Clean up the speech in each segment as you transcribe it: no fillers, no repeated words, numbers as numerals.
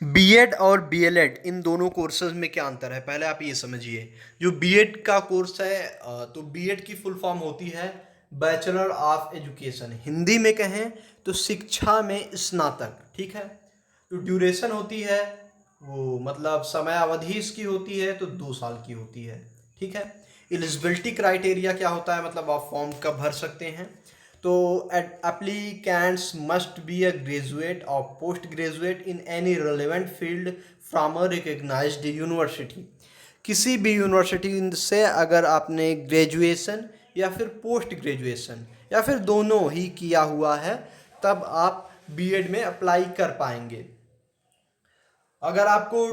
BEd और B.El.Ed इन दोनों courses में क्या अंतर है, पहले आप ये समझिए। जो बीएड का कोर्स है, तो बीएड की फुल फॉर्म होती है बैचलर ऑफ एजुकेशन, हिंदी में कहें तो शिक्षा में स्नातक, ठीक है। तो ड्यूरेशन होती है, वो मतलब समय अवधि इसकी होती है तो 2 साल की होती है, ठीक है। एलिजिबिलिटी क्राइटेरिया क्या होता है, मतलब आप फॉर्म कब भर सकते हैं। तो applicants must be a graduate or post graduate in any relevant field from a recognized university. किसी भी यूनिवर्सिटी से अगर आपने ग्रेजुएशन या फिर पोस्ट ग्रेजुएशन या फिर दोनों ही किया हुआ है, तब आप बीएड में अप्लाई कर पाएंगे। अगर आपको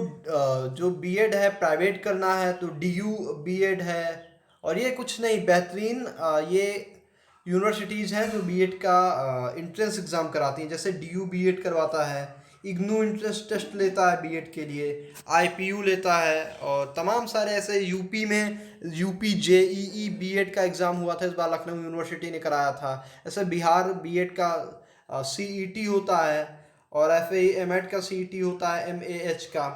जो बीएड है प्राइवेट करना है तो डीयू बीएड है, और ये कुछ नहीं, बेहतरीन ये यूनिवर्सिटीज़ हैं जो बीएड का इंट्रेंस एग्ज़ाम कराती हैं। जैसे डीयू बीएड करवाता है, इग्नू इंट्रेंस टेस्ट लेता है बीएड के लिए, आईपीयू लेता है, और तमाम सारे ऐसे यूपी में यूपी जेईई बीएड का एग्ज़ाम हुआ था इस बार, लखनऊ यूनिवर्सिटी ने कराया था। ऐसे बिहार बीएड का सीईटी होता है, और एफ ए एम एड का सीईटी होता है, एम ए एच का।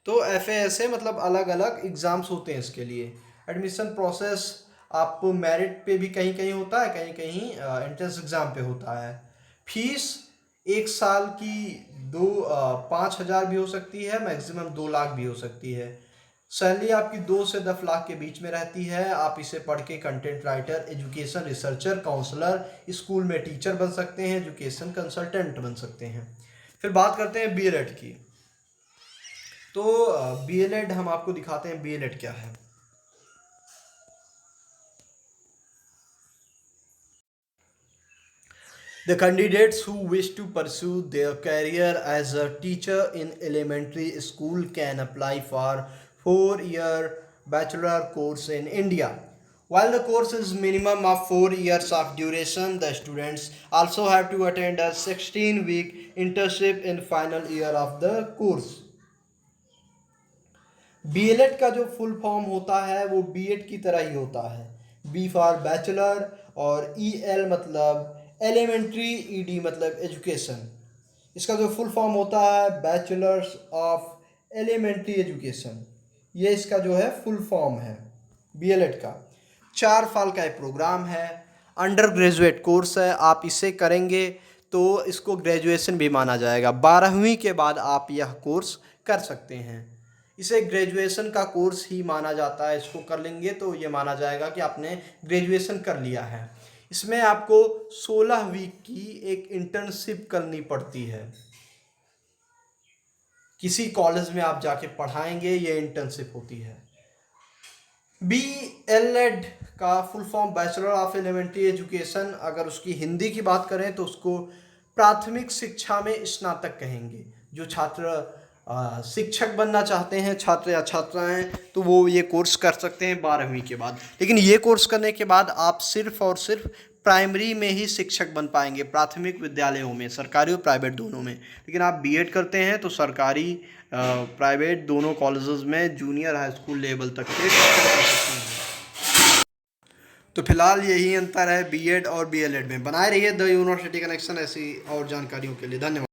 तो एफ ऐसे मतलब अलग अलग एग्ज़ाम्स होते हैं इसके लिए। एडमिशन प्रोसेस आपको मेरिट पे भी कहीं कहीं होता है, कहीं कहीं एंट्रेंस एग्ज़ाम पे होता है। फीस 1 साल की 5,000 भी हो सकती है, मैक्सिमम 2 लाख भी हो सकती है। सैलरी आपकी 2 से 10 लाख के बीच में रहती है। आप इसे पढ़ के content writer, education researcher, counsellor, school में टीचर बन सकते हैं, एजुकेशन कंसल्टेंट बन सकते हैं। फिर बात करते हैं बीएलएड की। तो बीएलएड हम आपको दिखाते हैं बीएलएड क्या है। The candidates who wish to pursue their career as a teacher in elementary school can apply for 4-year bachelor course in India. While the course is minimum of 4 years of duration, the students also have to attend a 16-week internship in final year of the course. B.El.Ed का जो full form होता है वो BEd की तरह ही होता है। B for bachelor, और ईएल मतलब एलिमेंट्री, ईडी मतलब एजुकेशन। इसका जो फुल फॉर्म होता है बैचलर्स ऑफ एलिमेंट्री एजुकेशन, ये इसका जो है फुल फॉर्म है बीएलएड का। 4 साल का एक प्रोग्राम है, अंडर ग्रेजुएट कोर्स है। आप इसे करेंगे तो इसको ग्रेजुएशन भी माना जाएगा। 12वीं के बाद आप यह कोर्स कर सकते हैं। इसे ग्रेजुएशन का कोर्स ही माना जाता है। इसको कर लेंगे तो ये माना जाएगा कि आपने ग्रेजुएशन कर लिया है। इसमें आपको 16 वीक की एक इंटर्नशिप करनी पड़ती है। किसी कॉलेज में आप जाके पढ़ाएंगे, ये इंटर्नशिप होती है। बी एल एड का full form bachelor of elementary education, अगर उसकी हिंदी की बात करें तो उसको प्राथमिक शिक्षा में स्नातक कहेंगे। जो छात्र शिक्षक बनना चाहते हैं, छात्र या छात्राएं, तो वो ये कोर्स कर सकते हैं 12वीं के बाद। लेकिन ये कोर्स करने के बाद आप सिर्फ और सिर्फ प्राइमरी में ही शिक्षक बन पाएंगे, प्राथमिक विद्यालयों में, सरकारी और प्राइवेट दोनों में। लेकिन आप बीएड करते हैं तो सरकारी प्राइवेट दोनों कॉलेजेस में जूनियर हाई स्कूल लेवल तक के शिक्षक बन सकते हैं। तो फिलहाल यही अंतर है बीएड और बीएलएड में। बनाए रहिए द यूनिवर्सिटी कनेक्शन ऐसी और जानकारियों के लिए। धन्यवाद।